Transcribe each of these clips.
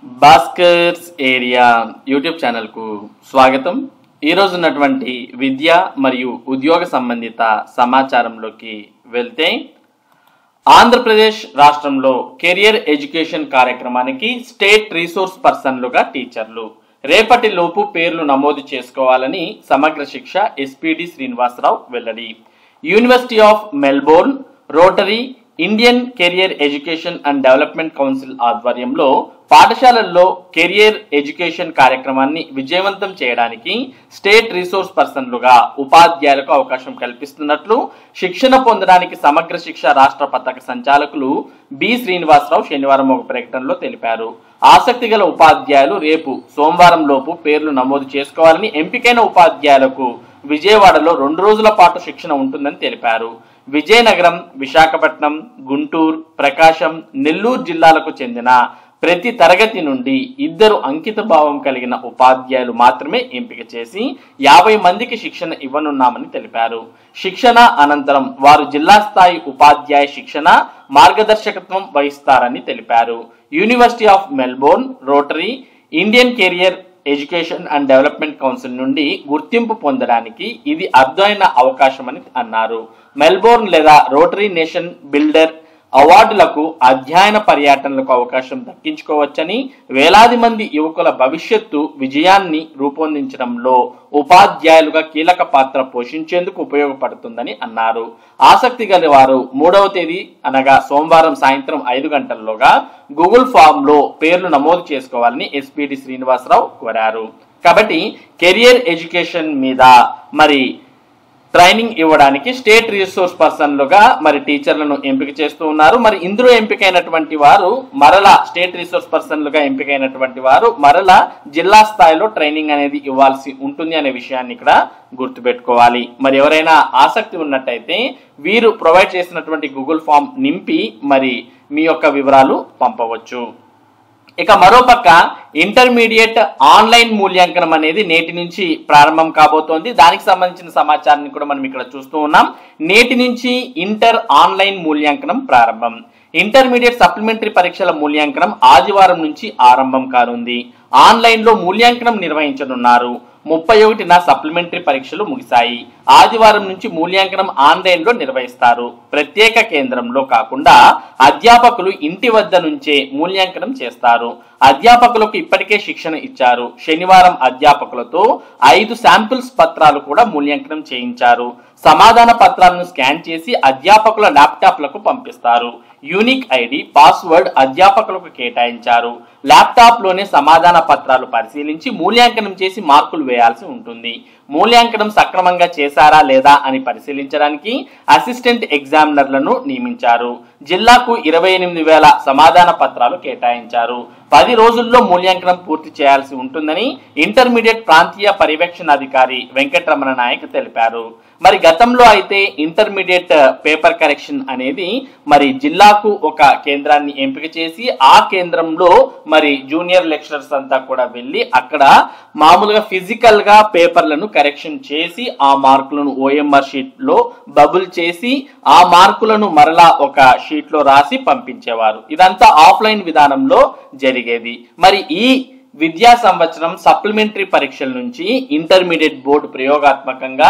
Bhaskar's area YouTube ఛానల్కు స్వాగతం. ఈరోజు ఉన్నటువంటి విద్య మరియు ఉద్యోగ సంబంధిత సమాచారంలోకి వెళ్తే, ఆంధ్రప్రదేశ్ రాష్ట్రంలో కెరియర్ ఎడ్యుకేషన్ కార్యక్రమానికి స్టేట్ రిసోర్స్ పర్సన్లుగా టీచర్లు రేపటి లోపు పేర్లు నమోదు చేసుకోవాలని సమగ్ర శిక్ష ఎస్పీడి శ్రీనివాసరావు వెల్లడి. University of Melbourne, rotary, Indian career education and development council ఆధ్వర్యంలో పాఠశాలల్లో కెరియర్ ఎడ్యుకేషన్ కార్యక్రమాన్ని విజయవంతం చేయడానికి స్టేట్ రిసోర్స్ పర్సన్లుగా ఉపాధ్యాయులకు అవకాశం కల్పిస్తున్నట్లు శిక్షణ పొందడానికి సమగ్ర శిక్ష రాష్ట్ర పథక సంచాలకులు బి శ్రీనివాసరావు శనివారం ఒక ప్రకటనలో తెలిపారు. ఆసక్తి గల ఉపాధ్యాయులు రేపు సోమవారం లోపు పేర్లు నమోదు చేసుకోవాలని, ఎంపికైన ఉపాధ్యాయులకు విజయవాడలో 2 రోజుల పాటు శిక్షణ ఉంటుందని తెలిపారు. విజయనగరం, విశాఖపట్నం, గుంటూరు, ప్రకాశం, నెల్లూరు జిల్లాలకు చెందిన ప్రతి తరగతి నుండి 2 అంకిత భావం కలిగిన ఉపాధ్యాయులు మాత్రమే ఎంపిక చేసి 50 మందికి శిక్షణ ఇవ్వనున్నామని తెలిపారు. శిక్షణ అనంతరం వారు జిల్లా స్థాయి ఉపాధ్యాయ శిక్షణ మార్గదర్శకత్వం వహిస్తారని తెలిపారు. University of Melbourne, rotary, Indian career education and development council నుండి గుర్తింపు పొందడానికి ఇది అరుదైన అవకాశమని అన్నారు. మెల్బోర్న్ లేదా రోటరీ నేషన్ బిల్డర్ అవార్డులకు అధ్యయన పర్యటనలకు అవకాశం దక్కించుకోవచ్చని, వేలాది మంది యువకుల భవిష్యత్తు విజయాన్ని రూపొందించడంలో ఉపాధ్యాయులుగా కీలక పాత్ర పోషించేందుకు ఉపయోగపడుతుందని అన్నారు. ఆసక్తి గల వారు 3వ తేదీ అనగా సోమవారం సాయంత్రం 5 గంటల్లోగా గూగుల్ ఫామ్ లో పేర్లు నమోదు చేసుకోవాలని ఎస్పీడి శ్రీనివాసరావు కోరారు. కాబట్టి కెరియర్ ఎడ్యుకేషన్ మీద ట్రైనింగ్ ఇవ్వడానికి స్టేట్ రిసోర్స్ పర్సన్లుగా టీచర్లను ఎంపిక చేస్తూ ఉన్నారు. ఇందులో ఎంపికైనటువంటి వారు మరలా స్టేట్ రిసోర్స్ పర్సన్లుగా ఎంపికైనటువంటి వారు మరలా జిల్లా స్థాయిలో ట్రైనింగ్ అనేది ఇవ్వాల్సి ఉంటుంది అనే విషయాన్ని ఇక్కడ గుర్తుపెట్టుకోవాలి. ఎవరైనా ఆసక్తి ఉన్నట్టయితే వీరు ప్రొవైడ్ చేసినటువంటి గూగుల్ ఫామ్ నింపి మీ యొక్క వివరాలు పంపవచ్చు. ఇక మరోపక్క ఇంటర్మీడియట్ ఆన్లైన్ మూల్యాంకనం అనేది నేటి నుంచి ప్రారంభం కాబోతోంది. దానికి సంబంధించిన సమాచారాన్ని కూడా మనం ఇక్కడ చూస్తూ ఉన్నాం. నేటి నుంచి ఇంటర్ ఆన్లైన్ మూల్యాంకనం ప్రారంభం. ఇంటర్మీడియట్ సప్లిమెంటరీ పరీక్షల మూల్యాంకనం ఆదివారం నుంచి ఆరంభం కానుంది. ఆన్లైన్ లో మూల్యాంకనం నిర్వహించనున్నారు. 31న సప్లిమెంటరీ పరీక్షలు ముగిశాయి. ఆదివారం నుంచి మూల్యాంకనం ఆన్లైన్ లో నిర్వహిస్తారు. ప్రత్యేక కేంద్రంలో కాకుండా అధ్యాపకులు ఇంటి వద్ద నుంచే మూల్యాంకనం చేస్తారు. అధ్యాపకులకు ఇప్పటికే శిక్షణ ఇచ్చారు. శనివారం అధ్యాపకులతో 5 శాంపిల్స్ పత్రాలు కూడా మూల్యాంకనం చేయించారు. సమాధాన పత్రాలను స్కాన్ చేసి అధ్యాపకుల ల్యాప్టాప్లకు పంపిస్తారు. యూనిక్ ఐడి, పాస్వర్డ్ అధ్యాపకులకు కేటాయించారు. ల్యాప్టాప్ లోనే సమాధాన పత్రాలు పరిశీలించి మూల్యాంకనం చేసి మార్కులు వేయాల్సి ఉంటుంది. మూల్యాంకనం సక్రమంగా చేశారా లేదా అని పరిశీలించడానికి అసిస్టెంట్ ఎగ్జామినర్లను నియమించారు. జిల్లాకు 28,000 సమాధాన పత్రాలు కేటాయించారు. 10 రోజుల్లో మూల్యాంకనం పూర్తి చేయాల్సి ఉంటుందని ఇంటర్మీడియట్ ప్రాంతీయ పర్యవేక్షణ అధికారి వెంకటరమణ నాయక్ తెలిపారు. గతంలో అయితే ఇంటర్మీడియట్ పేపర్ కరెక్షన్ అనేది జిల్లాకు ఒక కేంద్రాన్ని ఎంపిక చేసి ఆ కేంద్రంలో జూనియర్ లెక్చరర్స్ అంతా కూడా వెళ్ళి అక్కడ మామూలుగా ఫిజికల్ గా పేపర్లను కరెక్షన్ చేసి ఆ మార్కులను ఓఎంఆర్ షీట్ లో బబుల్ చేసి ఆ మార్కులను మరలా ఒక షీట్ లో రాసి పంపించేవారు. ఇదంతా ఆఫ్లైన్ విధానంలో జరిగేది. ఈ విద్యా సంవత్సరం సప్లిమెంటరీ పరీక్షల నుంచి ఇంటర్మీడియట్ బోర్డు ప్రయోగాత్మకంగా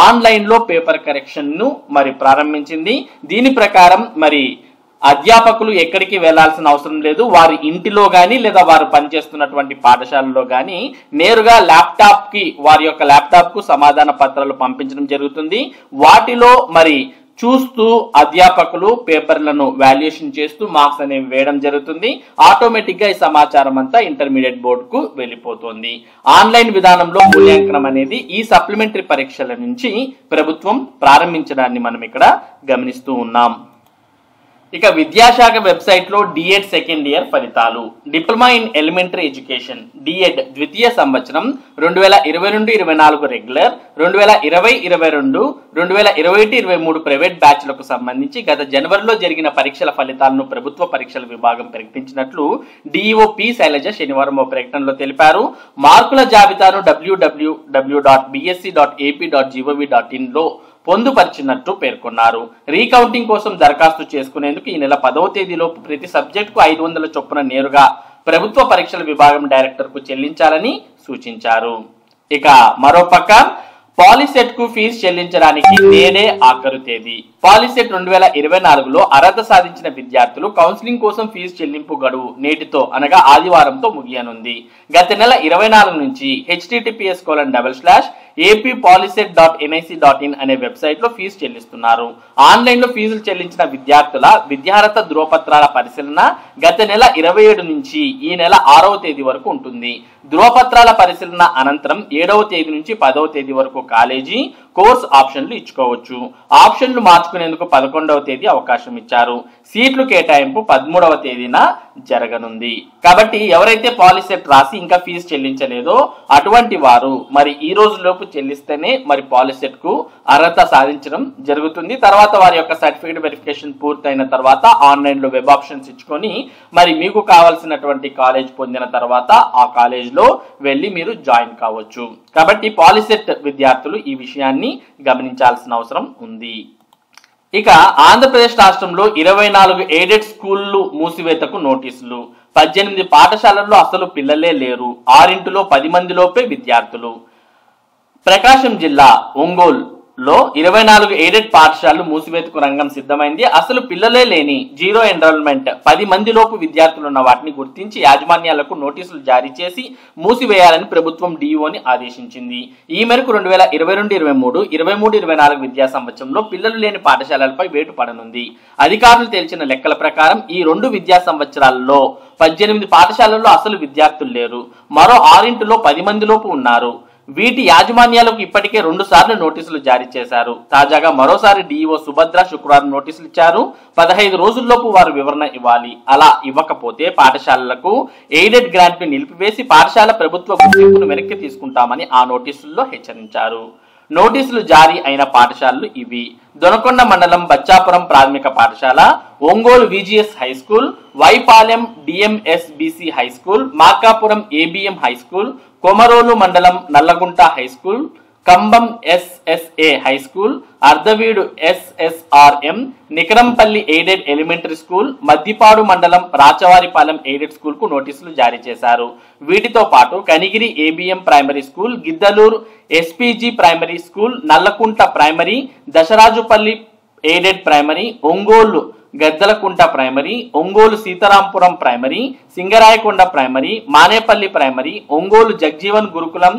ఆన్లైన్ లో పేపర్ కరెక్షన్ ను ప్రారంభించింది. దీని ప్రకారం అధ్యాపకులు ఎక్కడికి వెళ్లాల్సిన అవసరం లేదు. వారి ఇంటిలో గాని లేదా వారు పనిచేస్తున్నటువంటి పాఠశాలలో గాని నేరుగా వారి యొక్క ల్యాప్టాప్ కు సమాధాన పత్రాలు పంపించడం జరుగుతుంది. వాటిలో చూస్తూ అధ్యాపకులు పేపర్లను వాల్యుయేషన్ చేస్తూ మార్క్స్ అనేవి వేయడం జరుగుతుంది. ఆటోమేటిక్ గా ఈ సమాచారం అంతా ఇంటర్మీడియట్ బోర్డుకు వెళ్ళిపోతుంది. ఆన్లైన్ విధానంలో మూల్యాంకనం అనేది ఈ సప్లిమెంటరీ పరీక్షల నుంచి ప్రభుత్వం ప్రారంభించడాన్ని మనం ఇక్కడ గమనిస్తూ ఉన్నాం. ఇక విద్యాశాఖ వెబ్సైట్ లో డిఎడ్ సెకండ్ ఇయర్ ఫలితాలు. Diploma in elementary education DEd ద్వితీయ సంవత్సరం 2022-24 రెగ్యులర్, 2020-22, 2021-23 ప్రైవేట్ బ్యాచ్లకు సంబంధించి గత జనవరిలో జరిగిన పరీక్షల ఫలితాలను ప్రభుత్వ పరీక్షల విభాగం ప్రకటించినట్లు డిఈఓ పి శైలజ శనివారం ఓ ప్రకటనలో తెలిపారు. మార్కుల జాబితాను www.bsc.ap.gov.in లో పొందుపరిచినట్టు పేర్కొన్నారు. రీకౌంటింగ్ కోసం దరఖాస్తు చేసుకునేందుకు ఈ నెల 10వ తేదీలోపు ప్రతి సబ్జెక్టుకు 500 చొప్పున నేరుగా ప్రభుత్వ పరీక్షల విభాగం డైరెక్టర్కు చెల్లించాలని సూచించారు. ఇక మరోపక్క పాలిసెట్ కు ఫీజు చెల్లించడానికి నేడే ఆఖరు తేదీ. పాలిసెట్ 2024లో అర్హత సాధించిన విద్యార్థులు కౌన్సిలింగ్ కోసం ఫీజు చెల్లింపు గడువు నేటితో అనగా ఆదివారంతో ముగియనుంది. గత నెల 24 నుంచి https://appolicet.nic.in అనే వెబ్సైట్ లో ఫీజు చెల్లిస్తున్నారు. ఆన్లైన్ లో ఫీజులు చెల్లించిన విద్యార్థుల విద్యార్హత ధృవపత్రాల పరిశీలన గత నెల 27 నుంచి ఈ నెల 6వ తేదీ వరకు ఉంటుంది. ధృవపత్రాల పరిశీలన అనంతరం 7వ తేదీ నుంచి 10వ తేదీ వరకు కాలేజీ కోర్స్ ఆప్షన్లు ఇచ్చుకోవచ్చు. ఆప్షన్లు మార్చుకునేందుకు 11వ తేదీ అవకాశం ఇచ్చారు. సీట్లు కేటాయింపు 13వ తేదీన జరగనుంది. కాబట్టి ఎవరైతే పాలిసెట్ రాసి ఇంకా ఫీజు చెల్లించలేదో అటువంటి వారు మరి ఈ రోజు లోపు చెల్లిస్తేనే మరి పాలిసెట్ కు అర్హత సాధించడం జరుగుతుంది. తర్వాత వారి యొక్క సర్టిఫికేట్ వెరిఫికేషన్ పూర్తయిన తర్వాత ఆన్లైన్ లో వెబ్ ఆప్షన్స్ ఇచ్చుకొని మరి మీకు కావాల్సినటువంటి కాలేజ్ పొందిన తర్వాత ఆ కాలేజ్ లో వెళ్ళి మీరు జాయిన్ కావచ్చు. కాబట్టి పాలిసెట్ విద్యార్థులు ఈ విషయాన్ని గమనించాల్సిన అవసరం ఉంది. ఇక ఆంధ్రప్రదేశ్ రాష్ట్రంలో 24 ఎయిడెడ్ స్కూళ్లు మూసివేతకు నోటీసులు. 18 పాఠశాలల్లో అసలు పిల్లలే లేరు. 6 10 మందిలోపే విద్యార్థులు. ప్రకాశం జిల్లా ఒంగోలులో 24 ఎయిడెడ్ పాఠశాలలు మూసివేతకు రంగం సిద్ధమైంది. అసలు పిల్లలే లేని జీరో ఎన్రోల్మెంట్ 10 మందిలోపు విద్యార్థులు ఉన్న వాటిని గుర్తించి యాజమాన్యాలకు నోటీసులు జారీ చేసి మూసివేయాలని ప్రభుత్వం డిఈఓని ఆదేశించింది. ఈ మేరకు 2022-23, 23-24 విద్యా సంవత్సరంలో పిల్లలు లేని పాఠశాలలపై వేటు పడనుంది. అధికారులు తేల్చిన లెక్కల ప్రకారం ఈ 2 విద్యా సంవత్సరాల్లో 18 పాఠశాలల్లో అసలు విద్యార్థులు లేరు. మరో 6 10 మందిలోపు ఉన్నారు. వీటి యాజమాన్యాలకు ఇప్పటికే 2 సార్లు నోటీసులు జారీ చేశారు. తాజాగా మరోసారి డిఈఓ సుభద్ర శుక్రవారం నోటీసులు ఇచ్చారు. 15 రోజుల్లోపు వారు వివరణ ఇవ్వాలి. అలా ఇవ్వకపోతే పాఠశాలలకు ఎయిడెడ్ గ్రాంట్ ను నిలిపివేసి పాఠశాల ప్రభుత్వ గుర్తింపును వెనక్కి తీసుకుంటామని ఆ నోటీసుల్లో హెచ్చరించారు. నోటీసులు జారీ అయిన పాఠశాలలు ఇవి: దొనకొండ మండలం బచ్చాపురం ప్రాథమిక పాఠశాల, Ongole VGS high school, Y Palem DMSBC high school, Markapuram ABM high school, Komarolu మండలం Nallagunta high school, Cumbum SSA high school, Ardhaveedu SSRM, Nikarampalli aided elementary school, Maddipadu మండలం రాచవారిపాలెం ఎయిడెడ్ స్కూల్ కు నోటీసులు జారీ చేశారు. వీటితో పాటు Kanigiri ABM primary school, Giddalur SPG primary school, Nallakunta primary, Dasarajupalli aided primary, Ongole Gaddalakunta primary, Ongole Seetharampuram primary, Singarayakonda primary, Manepalli primary, Ongole Jagjivan గురుకులం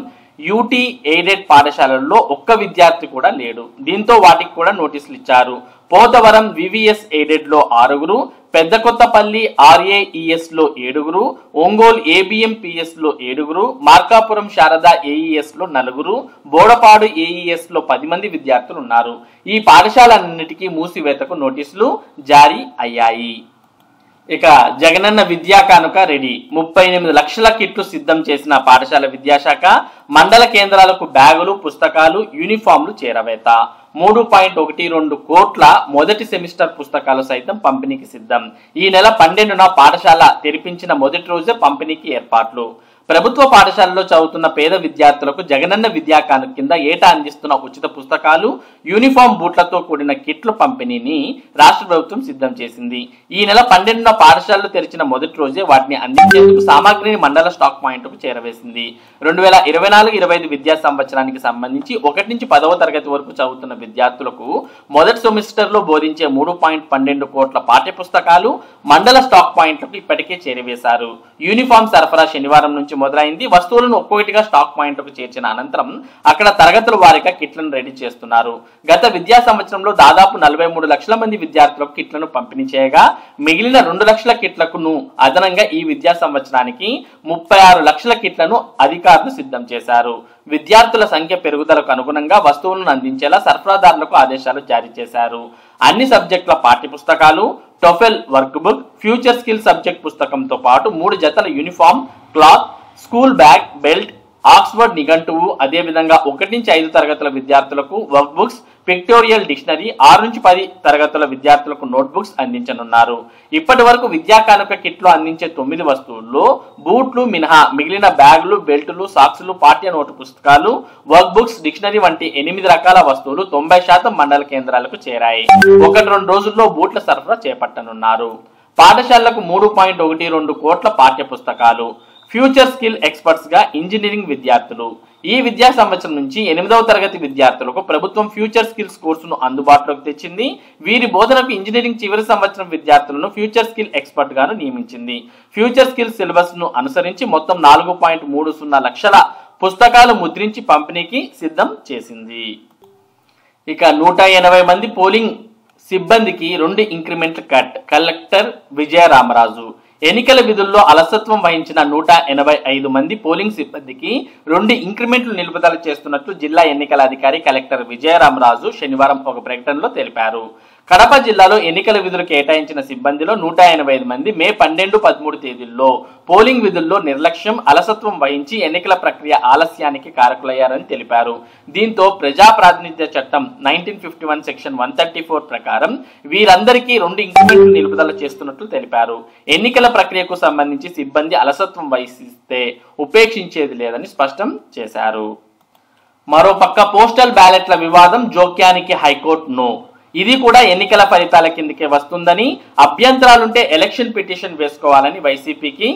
UT aided పాఠశాలల్లో ఒక్క విద్యార్థి కూడా లేడు. దీంతో వాటికి కూడా నోటీసులు ఇచ్చారు. పోతవరం వివిఎస్ ఎయిడెడ్ లో 6, పెద్ద కొత్తపల్లి ఆర్ఏఈఎస్ లో 7, ఒంగోలు ఏబిఎంపిఎస్ లో 7, మార్కాపురం శారద ఏఈఎస్ లో 4, బోడపాడు ఏఈఎస్ లో 10 మంది విద్యార్థులు ఉన్నారు. ఈ పాఠశాలన్నిటికీ మూసివేతకు నోటీసులు జారీ అయ్యాయి. ఇక జగనన్న విద్యా కానుక రెడీ. 38 లక్షల కిట్లు సిద్ధం చేసిన పాఠశాల విద్యాశాఖ మండల కేంద్రాలకు బ్యాగులు, పుస్తకాలు, యూనిఫామ్లు చేరవేత. 3.12 కోట్ల మొదటి సెమిస్టర్ పుస్తకాలు సైతం పంపిణీకి సిద్ధం. ఈ నెల 12న పాఠశాల తెరిపించిన మొదటి రోజే పంపిణీకి ఏర్పాట్లు. ప్రభుత్వ పాఠశాలలో చదువుతున్న పేద విద్యార్థులకు జగనన్న విద్యా కానుక కింద ఏటా అందిస్తున్న ఉచిత పుస్తకాలు, యూనిఫామ్, బూట్లతో కూడిన కిట్లు పంపిణీని రాష్ట్ర ప్రభుత్వం సిద్ధం చేసింది. ఈ నెల 12న పాఠశాలలు తెరిచిన మొదటి రోజే వాటిని అందించేందుకు సామాగ్రిని మండల స్టాక్ పాయింట్ కు చేరవేసింది. 2024-25 విద్యా సంవత్సరానికి సంబంధించి 1 నుంచి 10వ తరగతి వరకు చదువుతున్న విద్యార్థులకు మొదటి సెమిస్టర్ లో బోధించే 3.12 కోట్ల పాఠ్య పుస్తకాలు మండల స్టాక్ పాయింట్లకు ఇప్పటికే చేరవేశారు. యూనిఫామ్ సరఫరా శనివారం నుంచి మొదలైంది. వస్తువులను ఒక్కొక్కటిగా స్టాక్ పాయింట్కు చేర్చిన అనంతరం అక్కడ తరగతుల వారీగా కిట్లను రెడీ చేస్తున్నారు. గత విద్యా సంవత్సరంలో దాదాపు 43 లక్షల మంది విద్యార్థులకు కిట్లను పంపిణీ చేయగా మిగిలిన 2 లక్షల కిట్లకు అదనంగా ఈ విద్యా సంవత్సరానికి 36 లక్షల కిట్లను అధికారులు సిద్ధం చేశారు. విద్యార్థుల సంఖ్య పెరుగుదలకు అనుగుణంగా వస్తువులను అందించేలా సరఫరాదారులకు ఆదేశాలు జారీ చేశారు. అన్ని సబ్జెక్టుల పాఠ్య పుస్తకాలు, TOEFL work book, future skill subject పుస్తకంతో పాటు 3 జతల uniform, cloth, school bag, belt, Oxford నిఘంటువు, అదేవిధంగా 1 నుంచి 5 తరగతుల విద్యార్థులకు వర్క్ బుక్స్, పిక్టోరియల్ డిక్షనరీ, 6 నుంచి 10 తరగతుల విద్యార్థులకు నోట్బుక్స్ అందించనున్నారు. ఇప్పటి వరకు విద్యా కానుక కిట్లో అందించే 9 వస్తువుల్లో బూట్లు మినహా మిగిలిన బ్యాగులు, బెల్టులు, సాక్సులు, పాఠ్య నోటు పుస్తకాలు, వర్క్ బుక్స్, డిక్షనరీ వంటి 8 రకాల వస్తువులు 90% మండల కేంద్రాలకు చేరాయి. 1-2 రోజుల్లో బూట్ల సరఫరా చేపట్టనున్నారు. పాఠశాలలకు 3.12 కోట్ల పాఠ్య పుస్తకాలు. ఫ్యూచర్ స్కిల్ ఎక్స్పర్ట్స్ గా ఇంజనీరింగ్ విద్యార్థులు. ఈ విద్యా సంవత్సరం నుంచి 8వ తరగతి విద్యార్థులకు ప్రభుత్వం ఫ్యూచర్ స్కిల్స్ కోర్సును అందుబాటులోకి తెచ్చింది. వీరి బోధనకు ఇంజనీరింగ్ చివరి సంవత్సరం విద్యార్థులను ఫ్యూచర్ స్కిల్ ఎక్స్పర్ట్ గాను నియమించింది. ఫ్యూచర్ స్కిల్ సిలబస్ ను అనుసరించి మొత్తం 4.30 లక్షల పుస్తకాలు ముద్రించి పంపిణీకి సిద్ధం చేసింది. ఇక 180 మంది పోలింగ్ సిబ్బందికి 2 ఇంక్రిమెంట్ల కట్. కలెక్టర్ విజయరామరాజు. ఎన్నికల విధుల్లో అలసత్వం వహించిన 185 మంది పోలింగ్ సిబ్బందికి 2 ఇంక్రిమెంట్లు నిలుపుదల చేస్తున్నట్లు జిల్లా ఎన్నికల అధికారి కలెక్టర్ విజయరామరాజు శనివారం ఒక ప్రకటనలో తెలిపారు. కడప జిల్లాలో ఎన్నికల విధులు కేటాయించిన సిబ్బందిలో 185 మంది మే 12, 13 తేదీల్లో పోలింగ్ విధుల్లో నిర్లక్ష్యం, అలసత్వం వహించి ఎన్నికల ప్రక్రియ ఆలస్యానికి కారకులయ్యారని తెలిపారు. దీంతో ప్రజా ప్రాతినిధ్య చట్టం 1951 సెక్షన్ 134 ప్రకారం వీరందరికీ 2 ఇంక్రిమెంట్లు నిలుపుదల చేస్తున్నట్లు తెలిపారు. ఎన్నికల ప్రక్రియకు సంబంధించి సిబ్బంది అలసత్వం వహిస్తే ఉపేక్షించేది లేదని స్పష్టం చేశారు. మరోపక్క పోస్టల్ బ్యాలెట్ల వివాదం జోక్యానికి హైకోర్టు నో. ఇది కూడా ఎన్నికల ఫలితాల కిందకే వస్తుందని, అభ్యంతరాలుంటే ఎలక్షన్ పిటిషన్ వేసుకోవాలని వైసీపీకి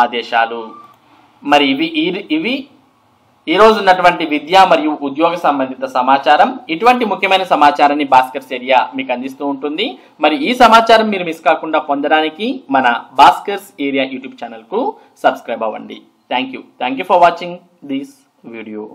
ఆదేశాలు. మరి ఇవి ఈ రోజు ఉన్నటువంటి విద్యా మరియు ఉద్యోగ సంబంధిత సమాచారం. ఇటువంటి ముఖ్యమైన సమాచారాన్ని భాస్కర్స్ ఏరియా మీకు అందిస్తూ ఉంటుంది. మరి ఈ సమాచారం మీరు మిస్ కాకుండా పొందడానికి మన భాస్కర్స్ ఏరియా యూట్యూబ్ ఛానల్ కు సబ్స్క్రైబ్ అవ్వండి. Thank you for watching this video.